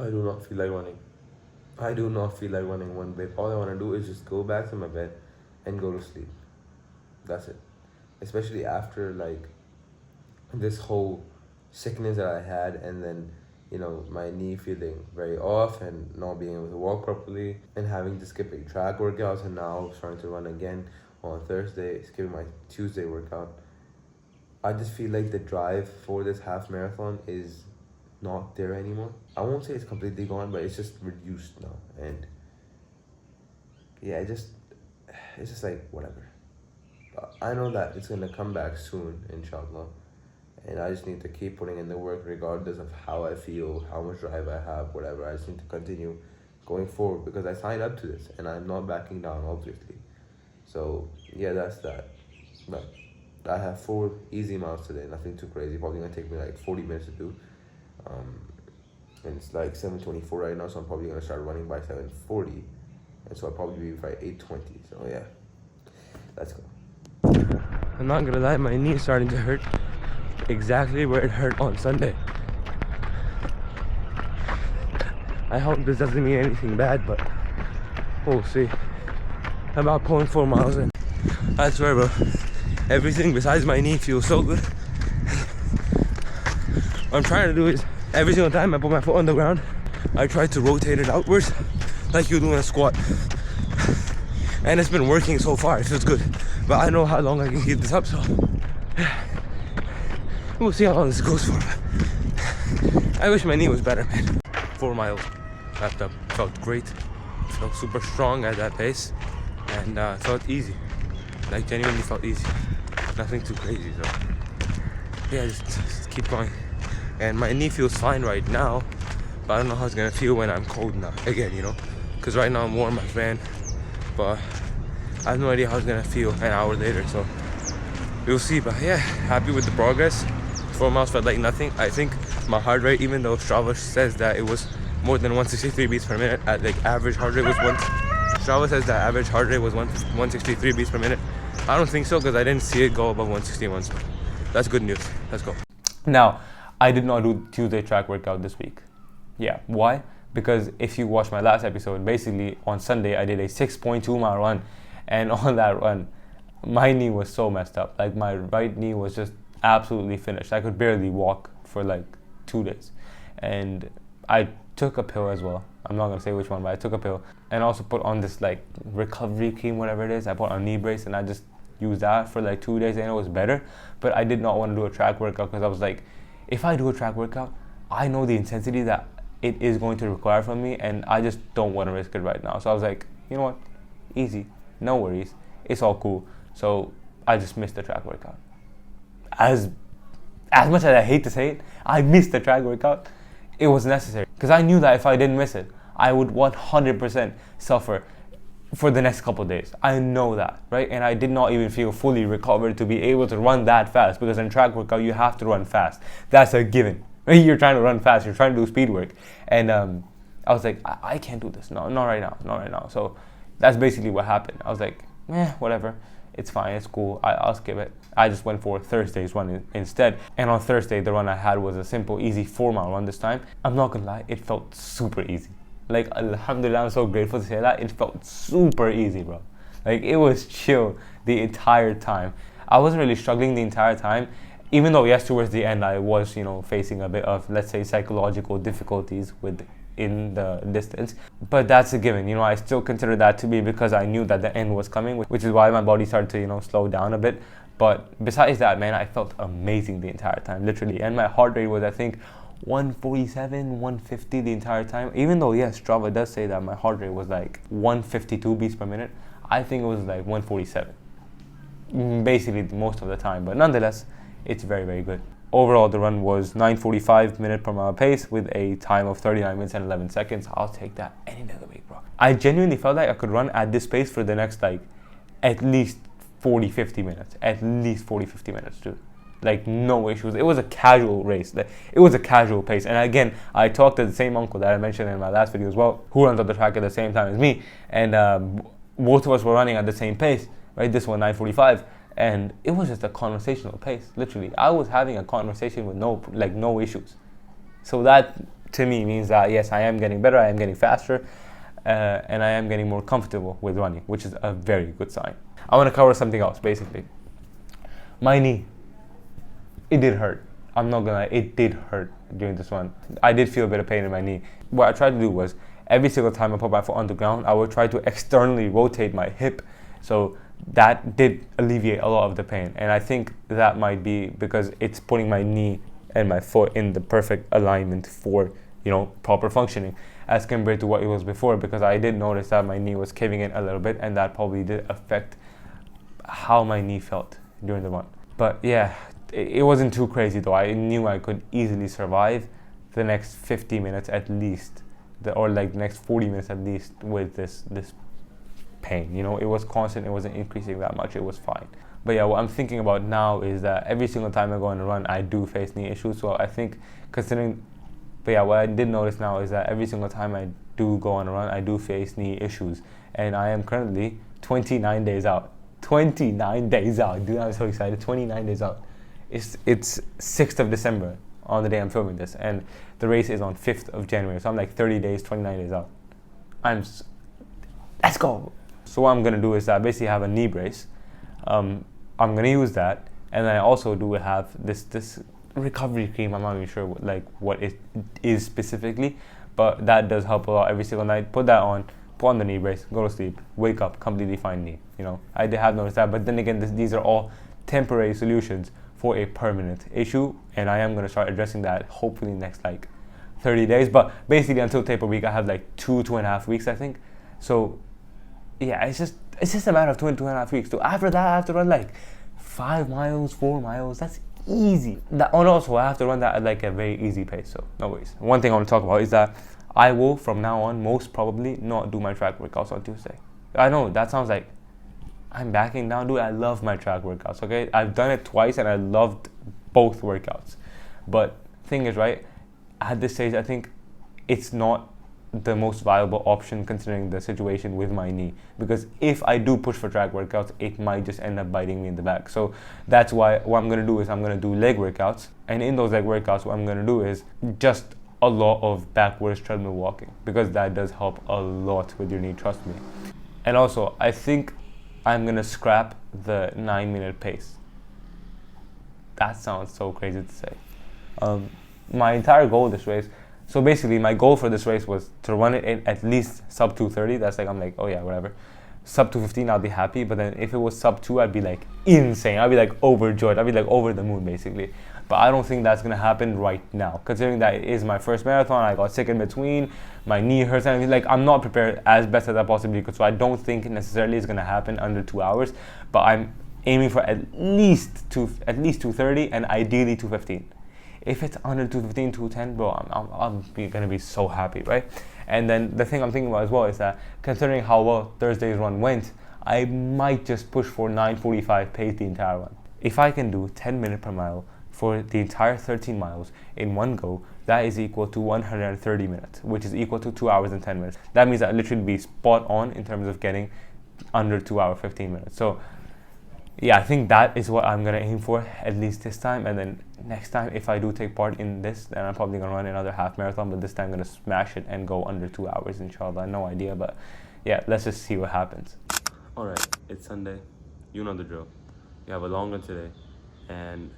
I do not feel like running. I do not feel like running one bit. All I want to do is just go back to my bed and go to sleep. That's it. Especially after like this whole sickness that I had, and then my knee feeling very off and not being able to walk properly, and having to skip a track workouts, and now starting to run again on Thursday, skipping my Tuesday workout. I just feel like the drive for this half marathon is not there anymore. I won't say it's completely gone, but it's just reduced now, and yeah, it's just like whatever. I know that it's gonna come back soon, inshallah, and I just need to keep putting in the work regardless of how I feel, how much drive I have, whatever. I just need to continue going forward because I signed up to this and I'm not backing down, obviously. So yeah, that's that. But I have 4 easy miles today, nothing too crazy. Probably gonna take me like 40 minutes to do. And it's like 7:24 right now, so I'm probably gonna start running by 7:40, and so I'll probably be by 8:20. So yeah, let's go. I'm not gonna lie, my knee is starting to hurt exactly where it hurt on Sunday. I hope this doesn't mean anything bad, but we'll see. I'm about 0.4 miles in. I swear, bro, everything besides my knee feels so good. What I'm trying to do is, every single time I put my foot on the ground, I try to rotate it outwards like you do in a squat. And it's been working so far, it feels good. But I know how long I can keep this up, so we'll see how long this goes for. I wish my knee was better, man. 4 miles wrapped up. Felt great. Felt super strong at that pace. And felt easy. Like, genuinely felt easy. Nothing too crazy, so yeah, just keep going. And my knee feels fine right now, but I don't know how it's gonna feel when I'm cold now again, because right now I'm warm, my fan, but I have no idea how it's gonna feel an hour later, so we'll see. But yeah, happy with the progress. 4 miles felt like nothing. I think my heart rate, even though Strava says that it was more than 163 beats per minute, at like average heart rate was Strava says that average heart rate was 163 beats per minute. I don't think so, because I didn't see it go above 161, so that's good news. Let's go. Now, I did not do Tuesday track workout this week. Yeah, why? Because if you watch my last episode, basically on Sunday I did a 6.2 mile run, and on that run my knee was so messed up. Like, my right knee was just absolutely finished. I could barely walk for like 2 days, and I took a pill as well. I'm not gonna say which one, but I took a pill and also put on this like recovery cream, whatever it is. I put on a knee brace and I just used that for like 2 days and it was better. But I did not want to do a track workout because I was like, if I do a track workout, I know the intensity that it is going to require from me, and I just don't want to risk it right now. So I was like, you know what, easy, no worries, it's all cool. So I just missed the track workout. As much as I hate to say it, I missed the track workout. It was necessary, because I knew that if I didn't miss it, I would 100% suffer for the next couple of days. I know that, right? And I did not even feel fully recovered to be able to run that fast, because in track workout you have to run fast. That's a given. You're trying to run fast, you're trying to do speed work. And I was like, I can't do this. No, not right now. So that's basically what happened. I was like, whatever. It's fine, it's cool, I'll skip it. I just went for Thursday's run instead. And on Thursday, the run I had was a simple, easy 4 mile run this time. I'm not gonna lie, it felt super easy. Like, alhamdulillah, I'm so grateful to say that. It felt super easy, bro. Like, it was chill the entire time. I wasn't really struggling the entire time, even though, yes, towards the end, I was, facing a bit of, let's say, psychological difficulties in the distance. But that's a given, I still consider that to be, because I knew that the end was coming, which is why my body started to, slow down a bit. But besides that, man, I felt amazing the entire time, literally. And my heart rate was, I think, 147, 150 the entire time. Even though, yes, Strava does say that my heart rate was like 152 beats per minute, I think it was like 147. Basically, most of the time. But nonetheless, it's very, very good. Overall, the run was 9:45 minute per mile pace with a time of 39 minutes and 11 seconds. I'll take that any day of the week, bro. I genuinely felt like I could run at this pace for the next, at least 40-50 minutes. At least 40-50 minutes, dude. Like, no issues. It was a casual race. It was a casual pace. And again, I talked to the same uncle that I mentioned in my last video as well, who runs on the track at the same time as me. And both of us were running at the same pace, right? This one, 9:45. And it was just a conversational pace, literally. I was having a conversation with no issues. So that, to me means that yes, I am getting better, I am getting faster, and I am getting more comfortable with running, which is a very good sign. I want to cover something else, basically. My knee, it did hurt. I'm not gonna lie, it did hurt during this run. I did feel a bit of pain in my knee. What I tried to do was, every single time I put my foot on the ground, I would try to externally rotate my hip. So that did alleviate a lot of the pain. And I think that might be because it's putting my knee and my foot in the perfect alignment for, proper functioning, as compared to what it was before, because I did notice that my knee was caving in a little bit, and that probably did affect how my knee felt during the run. But yeah, it wasn't too crazy though. I knew I could easily survive the next 50 minutes at least, or like the next 40 minutes at least with this pain. It was constant, it wasn't increasing that much, it was fine. But yeah, what I'm thinking about now is that every single time I go on a run, I do face knee issues. So I think what I did notice now is that every single time I do go on a run, I do face knee issues. And I am currently 29 days out. 29 days out, dude, I'm so excited. 29 days out. It's 6th of December on the day I'm filming this, and the race is on 5th of January. So I'm like 30 days, 29 days out. Let's go. So what I'm gonna do is I basically have a knee brace. I'm gonna use that, and then I also do have this recovery cream. I'm not even sure what it is specifically, but that does help a lot every single night. Put that on, put on the knee brace, go to sleep, wake up, completely fine knee. I have noticed that, but then again, these are all temporary solutions for a permanent issue, and I am going to start addressing that hopefully next 30 days. But basically until taper week, I have 2.5 weeks, I think. So yeah, it's just a matter of 2.5 weeks. So after that, I have to run 5 miles, 4 miles. That's easy. And also I have to run that at a very easy pace. So no worries. One thing I want to talk about is that I will from now on most probably not do my track workouts on Tuesday. I know that sounds like I'm backing down, dude. I love my track workouts, okay? I've done it twice and I loved both workouts. But thing is, right, at this stage, I think it's not the most viable option considering the situation with my knee. Because if I do push for track workouts, it might just end up biting me in the back. So that's why what I'm going to do is I'm going to do leg workouts. And in those leg workouts, what I'm going to do is just a lot of backwards treadmill walking, because that does help a lot with your knee, trust me. And also, I think I'm gonna scrap the 9-minute pace. That sounds so crazy to say. My entire goal this race, so basically my goal for this race was to run it in at least sub 2:30. That's I'm oh yeah, whatever. Sub 2:15, I'll be happy. But then if it was sub 2, I'd be insane. I'd be overjoyed. I'd be over the moon basically. But I don't think that's gonna happen right now, considering that it is my first marathon. I got sick in between, my knee hurts, and I'm not prepared as best as I possibly could. So I don't think necessarily it's gonna happen under 2 hours. But I'm aiming for at least 2:30 and ideally 2:15. If it's under 2:15, 2:10, bro, I'm gonna be so happy, right? And then the thing I'm thinking about as well is that considering how well Thursday's run went, I might just push for 9:45 pace the entire run. If I can do 10 minutes per mile for the entire 13 miles in one go, that is equal to 130 minutes, which is equal to 2 hours and 10 minutes. That means I'd literally be spot on in terms of getting under 2 hours, 15 minutes. So yeah, I think that is what I'm gonna aim for at least this time. And then next time, if I do take part in this, then I'm probably gonna run another half marathon, but this time I'm gonna smash it and go under 2 hours, inshallah. No idea, but yeah, let's just see what happens. All right, it's Sunday. You know the drill. You have a long run today, and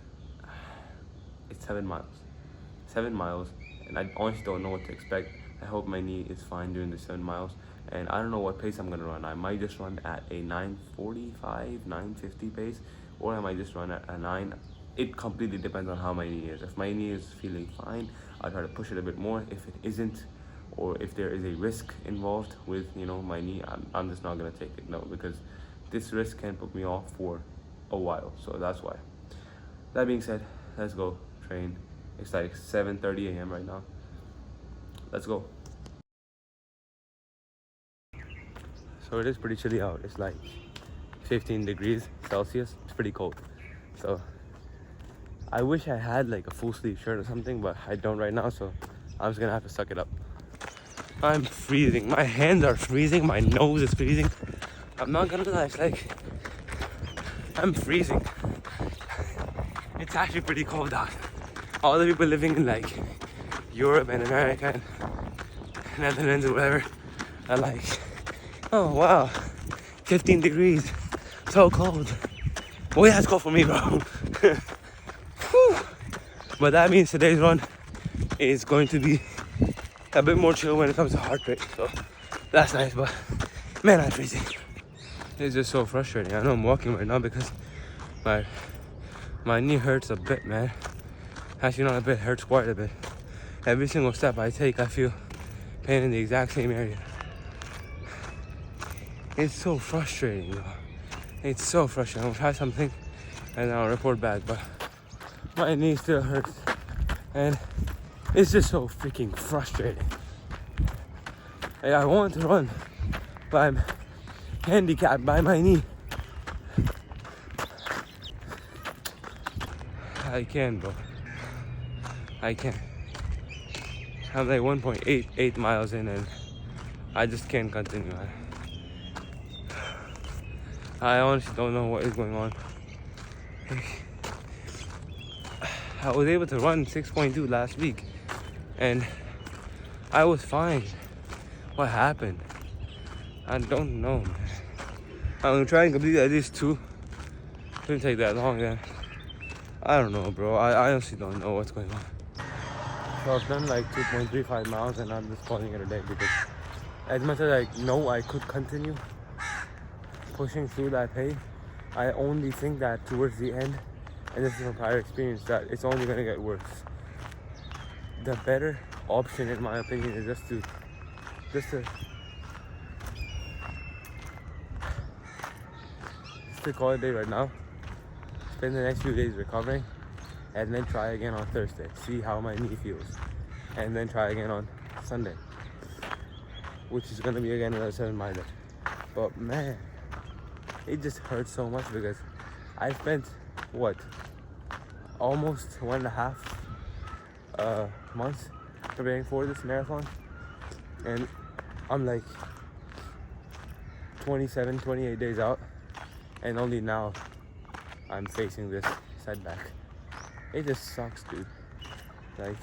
it's 7 miles. 7 miles, and I honestly don't know what to expect. I hope my knee is fine during the 7 miles, and I don't know what pace I'm gonna run. I might just run at a 9:45, 9:50 pace, or I might just run at a 9. It completely depends on how my knee is. If my knee is feeling fine, I'll try to push it a bit more. If it isn't, or if there is a risk involved with my knee, I'm just not gonna take it. No, because this risk can put me off for a while. So that's why. That being said, let's go train. It's 7:30 a.m. right now. Let's go. So it is pretty chilly out. It's 15 degrees Celsius. It's pretty cold. So I wish I had a full sleeve shirt or something, but I don't right now, so I'm just gonna have to suck it up. I'm freezing. My hands are freezing. My nose is freezing. I'm not gonna lie, it's I'm freezing. It's actually pretty cold out. All the people living in Europe and America and Netherlands or whatever are like, oh wow, 15 degrees, so cold. Oh yeah, it's cold for me, bro. But that means today's run is going to be a bit more chill when it comes to heart rate. So that's nice, but man, I'm freezing. It's just so frustrating. I know I'm walking right now because my knee hurts a bit, man. Actually, not a bit, hurts quite a bit. Every single step I take, I feel pain in the exact same area. It's so frustrating, bro. It's so frustrating. I'll try something and I'll report back, but my knee still hurts. And it's just so freaking frustrating. I want to run, but I'm handicapped by my knee. I can, bro. I can. I'm like 1.88 miles in and I just can't continue. I honestly don't know what is going on. I was able to run 6.2 last week and I was fine. What happened? I don't know, man. I'm gonna try and complete at least 2. Shouldn't take that long then. I don't know, bro. I honestly don't know what's going on. So I've done like 2.35 miles and I'm just calling it a day because as much as I know I could continue pushing through that pace, I only think that towards the end, and this is from prior experience, that it's only gonna get worse. The better option, in my opinion, is just to call it a day right now. Spend the next few days recovering, and then try again on Thursday. See how my knee feels, and then try again on Sunday, which is gonna be again another 7 miler. But man, it just hurts so much because I spent almost 1.5 months preparing for this marathon, and I'm like 27, 28 days out, and only now I'm facing this setback. It just sucks, dude. Like,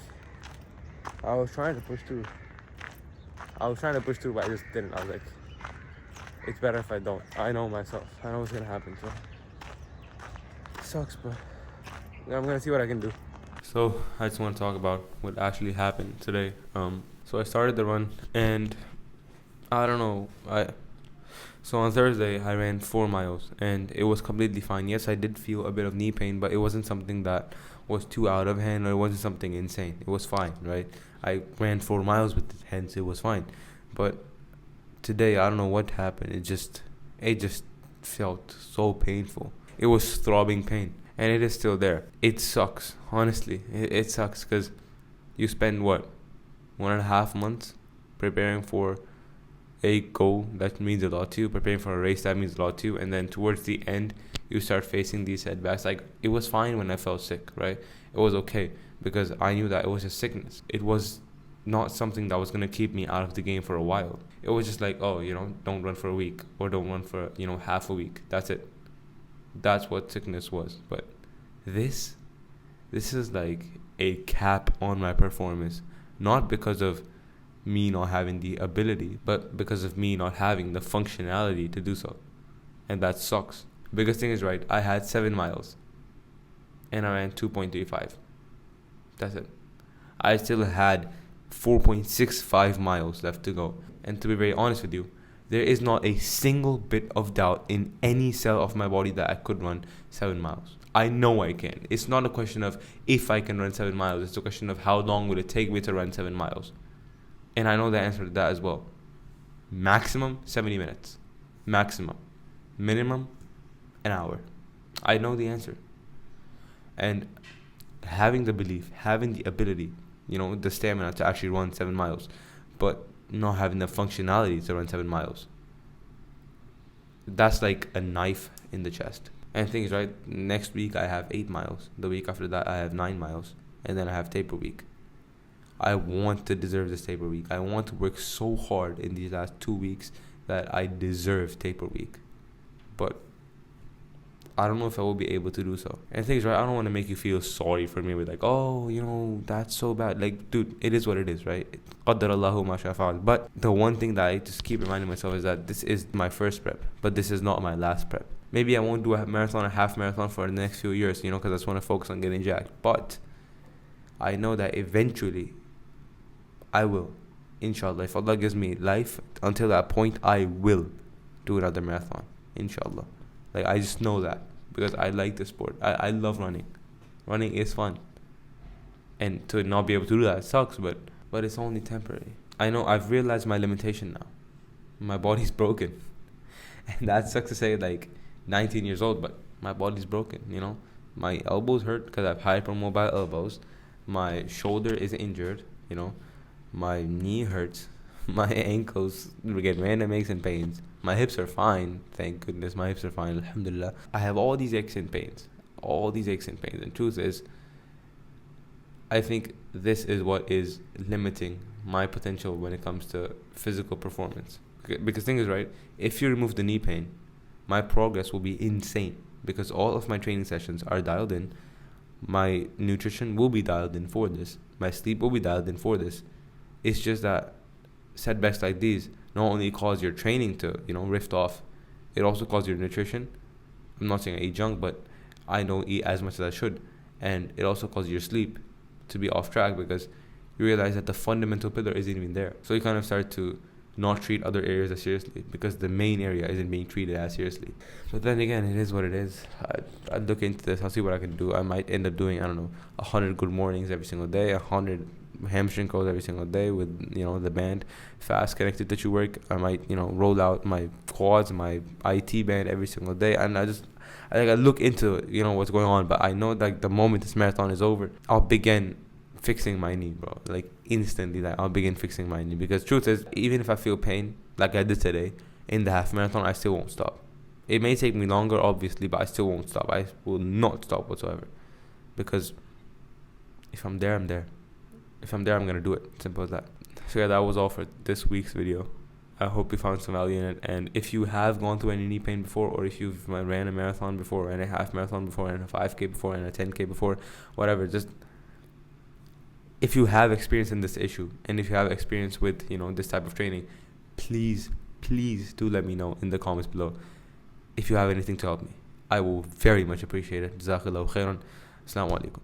I was trying to push through, but I just didn't. I was like, it's better if I don't. I know myself. I know what's gonna happen, so it sucks, but I'm gonna see what I can do. So I just want to talk about what actually happened today. So I started the run, and I don't know. So on Thursday I ran 4 miles, and it was completely fine. Yes, I did feel a bit of knee pain, but it wasn't something that was too out of hand, or it wasn't something insane. It was fine, right? I ran 4 miles with it, hence it was fine. But today, I don't know what happened. It just felt so painful. It was throbbing pain, and it is still there. It sucks, honestly. It sucks because you spend 1.5 months preparing for a goal that means a lot to you, preparing for a race that means a lot to you, and then towards the end you start facing these setbacks. Like, it was fine when I felt sick, right? It was okay because I knew that it was a sickness. It was not something that was going to keep me out of the game for a while. It was just like, oh, don't run for a week, or don't run for half a week. That's it. That's what sickness was. But this is like a cap on my performance, not because of me not having the ability, but because of me not having the functionality to do so. And that sucks. Biggest thing is, right, I had 7 miles and I ran 2.35. That's it. I still had 4.65 miles left to go. And to be very honest with you, there is not a single bit of doubt in any cell of my body that I could run 7 miles. I know I can. It's not a question of if I can run 7 miles. It's a question of how long would it take me to run 7 miles. And I know the answer to that as well. Maximum 70 minutes. Maximum. Minimum an hour. I know the answer. And having the belief, having the ability, the stamina to actually run 7 miles, but not having the functionality to run 7 miles, that's like a knife in the chest. And things, right, next week I have 8 miles. The week after that I have 9 miles. And then I have taper week. I want to deserve this taper week. I want to work so hard in these last 2 weeks that I deserve taper week. But I don't know if I will be able to do so. And things, right? I don't want to make you feel sorry for me with like, oh, you know, that's so bad. Like, dude, it is what it is, right? قدر الله ما شاء فعل. But the one thing that I just keep reminding myself is that this is my first prep, but this is not my last prep. Maybe I won't do a marathon or half marathon for the next few years, you know, because I just want to focus on getting jacked. But I know that eventually I will, inshallah. If Allah gives me life until that point, I will do another marathon, inshallah. Like, I just know that because I like the sport. I love running. Running is fun. And to not be able to do that sucks, but it's only temporary. I know I've realized my limitation now. My body's broken. And that sucks to say, like, 19 years old, but my body's broken, you know. My elbows hurt because I have hypermobile elbows. My shoulder is injured, you know. My knee hurts. My ankles get random aches and pains. My hips are fine, thank goodness. My hips are fine, alhamdulillah. I have all these aches and pains. And truth is, I think this is what is limiting my potential when it comes to physical performance. Because thing is, right, if you remove the knee pain, my progress will be insane. Because all of my training sessions are dialed in. My nutrition will be dialed in for this. My sleep will be dialed in for this. It's just that setbacks like these not only cause your training to, you know, rift off, it also causes your nutrition. I'm not saying I eat junk, but I don't eat as much as I should. And it also causes your sleep to be off track because you realize that the fundamental pillar isn't even there. So you kind of start to not treat other areas as seriously because the main area isn't being treated as seriously. But then again, it is what it is. I'd look into this. I'll see what I can do. I might end up doing, 100 good mornings every single day, 100 hamstring curls every single day with, you know, the band fast connected that you work. I might, you know, roll out my quads, my IT band every single day. And I look into, you know, what's going on. But I know that the moment this marathon is over, I'll begin fixing my knee, bro. Like, instantly, like, I'll begin fixing my knee. Because truth is, even if I feel pain, like I did today, in the half marathon, I still won't stop. It may take me longer, obviously, but I still won't stop. I will not stop whatsoever. Because if I'm there, I'm there. If I'm there, I'm going to do it. Simple as that. So yeah, that was all for this week's video. I hope you found some value in it. And if you have gone through any knee pain before, or if you've ran a marathon before, ran a half marathon before, ran a 5K before, and a 10K before, whatever, just if you have experience in this issue, and if you have experience with, you know, this type of training, please do let me know in the comments below if you have anything to help me. I will very much appreciate it. Jazakallahu khairan. Assalamu alaikum.